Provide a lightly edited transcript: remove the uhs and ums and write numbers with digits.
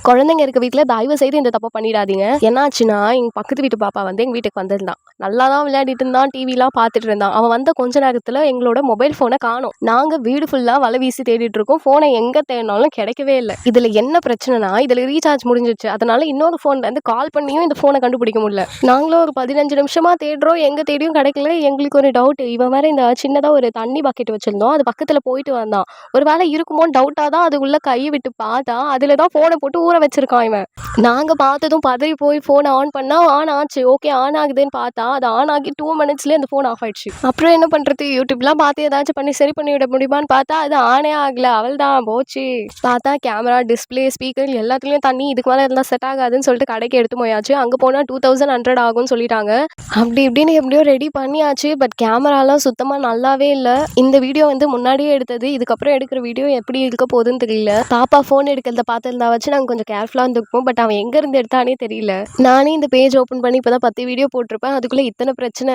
குழந்தைங்க இருக்க வீட்ல தயவு செய்து இந்த தப்ப பண்ணிடாதீங்க. என்னாச்சுன்னா, எங்க பக்கத்து வீட்டு பாப்பா வந்து எங்க வீட்டுக்கு வந்திருந்தான். நல்லா தான் விளையாடிட்டு இருந்தான். டிவிலாம் பார்த்துட்டு இருந்தான். அவன் வந்த கொஞ்ச நேரத்துல எங்களோட மொபைல் ஃபோன காணோம். நாங்க வீடு ஃபுல்லா வல வீசி தேடிட்டு இருக்கோம். ஃபோன எங்க தேடினாலும் கிடைக்கவே இல்ல. இதுல என்ன பிரச்சனைனா, இதுல ரீசார்ஜ் முடிஞ்சிருச்சு. அதனால இன்னொரு ஃபோன்லேருந்து கால் பண்ணியும் இந்த ஃபோன கண்டுபிடிக்க முடியல. நாங்களும் ஒரு 15 நிமிஷமா தேடுறோம். எங்க தேடியும் கிடைக்கல. எங்களுக்கு ஒரு டவுட். இவன் வேற இந்த சின்னதா ஒரு தண்ணி பக்கெட் வச்சிருந்தோம். அது பக்கத்துல போயிட்டு வந்தான். ஒரு வேளை இருக்குமோன்னு டவுட்டா தான் அது உள்ள கைய விட்டு பார்த்தா, அதுல தான் ஃபோன போட்டு ஊற வச்சிருக்கான் இவன். நாங்க பார்த்ததும் பதறி போய் ஃபோன ஆன் பண்ணா, ஆன் ஆச்சு. ஓகே ஆன் ஆகுதுன்னு பார்த்தா, அது ஆன் ஆகி 2 மினிட்ஸ்லயே அந்த ஃபோன் ஆஃப் ஆயிடுச்சு. அப்புறம் என்ன பண்றது? யூடியூப்லாம் பார்த்து ஏதாச்சும் பண்ணி சரி பண்ணி விட முடியுமான்னு பார்த்தா, அது ஆனே ஆகல. அவள்தான் போச்சு. பார்த்தா கேமரா, டிஸ்ப்ளே, ஸ்பீக்கர் எல்லாத்துலயும் தண்ணி. இதுக்கு மேல இருந்தா செட் ஆகாதுன்னு சொல்லிட்டு கடைக்கு எடுத்து போயாச்சு. அங்க போனா 2100 ஆகும்னு சொல்லிட்டாங்க. அப்படி இப்படின்னு எப்படியோ ரெடி பண்ணியாச்சு. பட் கேமராலாம் சுத்தமா நல்லாவே இல்ல. இந்த வீடியோ வந்து முன்னாடியே எடுத்தது. இதுக்கப்புறம் எடுக்கிற வீடியோ எப்படி இருக்க போகுதுன்னு தெரியல. பாப்பா ஃபோன் எடுக்கிறத பார்த்திருந்தா வச்சு நாங்க கொஞ்சம் கேர்ஃபுல்லா இருந்திருப்போம். பட் அவன் எங்க இருந்து எடுத்தானே தெரியல. நானே இந்த பேஜ் ஓப்பன் பண்ணி இப்பதான் 10 வீடியோ போட்டிருப்பேன். அதுக்குள்ள இத்தனை பிரச்சனை.